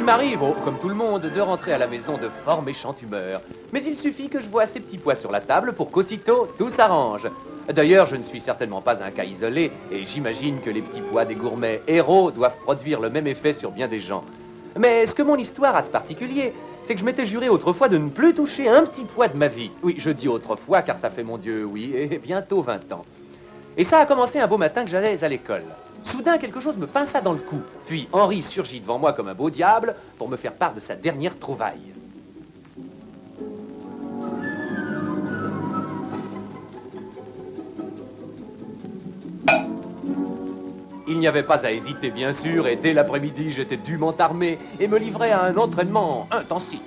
m'arrive, comme tout le monde, de rentrer à la maison de fort méchante humeur. Mais il suffit que je voie ces petits pois sur la table pour qu'aussitôt tout s'arrange. D'ailleurs, je ne suis certainement pas un cas isolé, et j'imagine que les petits pois des gourmets héros doivent produire le même effet sur bien des gens. Mais ce que mon histoire a de particulier, c'est que je m'étais juré autrefois de ne plus toucher un petit pois de ma vie. Oui, je dis autrefois car ça fait, mon Dieu, oui, et bientôt 20 ans. Et ça a commencé un beau matin que j'allais à l'école. Soudain, quelque chose me pinça dans le cou. Puis Henri surgit devant moi comme un beau diable pour me faire part de sa dernière trouvaille. Il n'y avait pas à hésiter, bien sûr, et dès l'après-midi, j'étais dûment armé et me livrais à un entraînement intensif.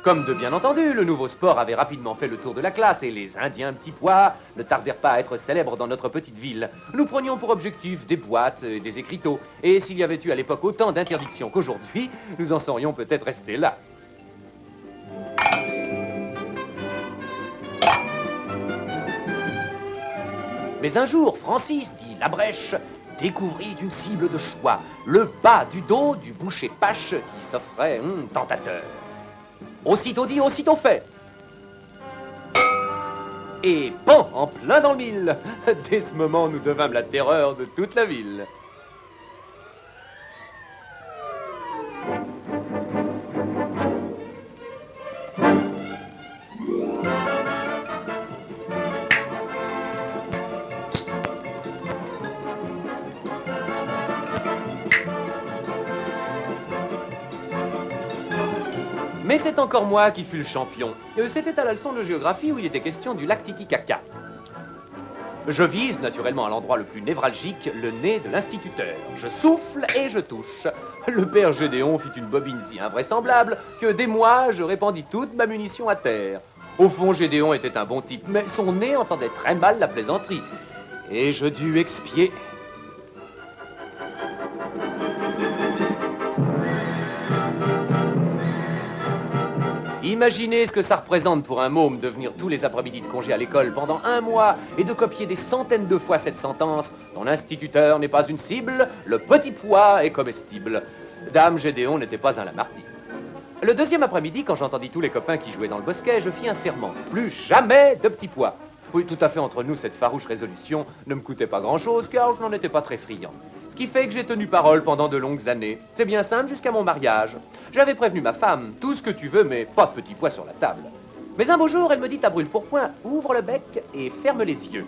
Comme de bien entendu, le nouveau sport avait rapidement fait le tour de la classe et les Indiens petits pois ne tardèrent pas à être célèbres dans notre petite ville. Nous prenions pour objectif des boîtes et des écriteaux. Et s'il y avait eu à l'époque autant d'interdictions qu'aujourd'hui, nous en serions peut-être restés là. Mais un jour, Francis, dit Labrèche, découvrit une cible de choix, le bas du dos du boucher Pache qui s'offrait tentateur. Aussitôt dit, aussitôt fait. Et pan, en plein dans le mille. Dès ce moment, nous devînmes la terreur de toute la ville. Mais c'est encore moi qui fus le champion. C'était à la leçon de géographie où il était question du lac Titicaca. Je vise naturellement à l'endroit le plus névralgique, le nez de l'instituteur. Je souffle et je touche. Le père Gédéon fit une bobine si invraisemblable que dès moi, je répandis toute ma munition à terre. Au fond, Gédéon était un bon type, mais son nez entendait très mal la plaisanterie. Et je dus expier. Imaginez ce que ça représente pour un môme de venir tous les après-midi de congé à l'école pendant 1 mois et de copier des centaines de fois cette sentence. Ton instituteur n'est pas une cible, le petit pois est comestible. Dame Gédéon n'était pas un Lamartine. Le deuxième après-midi, quand j'entendis tous les copains qui jouaient dans le bosquet, je fis un serment. Plus jamais de petits pois. Oui, tout à fait entre nous, cette farouche résolution ne me coûtait pas grand-chose car je n'en étais pas très friand. Ce qui fait que j'ai tenu parole pendant de longues années. C'est bien simple jusqu'à mon mariage. J'avais prévenu ma femme, tout ce que tu veux, mais pas de petits pois sur la table. Mais un beau jour, elle me dit à brûle-pourpoint, ouvre le bec et ferme les yeux.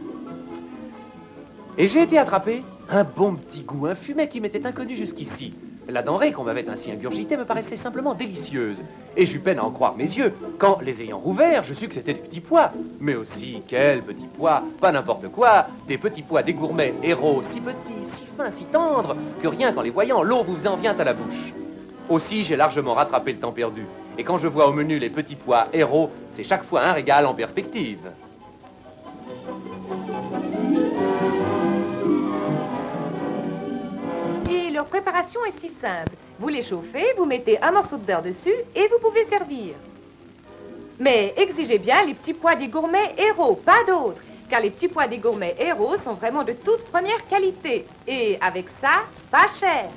Et j'ai été attrapé un bon petit goût, un fumet qui m'était inconnu jusqu'ici. La denrée qu'on m'avait ainsi ingurgitée me paraissait simplement délicieuse. Et j'eus peine à en croire mes yeux. Quand, les ayant rouverts, je sus que c'était des petits pois. Mais aussi, quels petits pois, pas n'importe quoi, des petits pois des gourmets héros, si petits, si fins, si tendres, que rien qu'en les voyant, l'eau vous en vient à la bouche. Aussi, j'ai largement rattrapé le temps perdu. Et quand je vois au menu les petits pois héros, c'est chaque fois un régal en perspective. Et leur préparation est si simple. Vous les chauffez, vous mettez un morceau de beurre dessus et vous pouvez servir. Mais exigez bien les petits pois des gourmets héros, pas d'autres. Car les petits pois des gourmets héros sont vraiment de toute première qualité. Et avec ça, pas cher.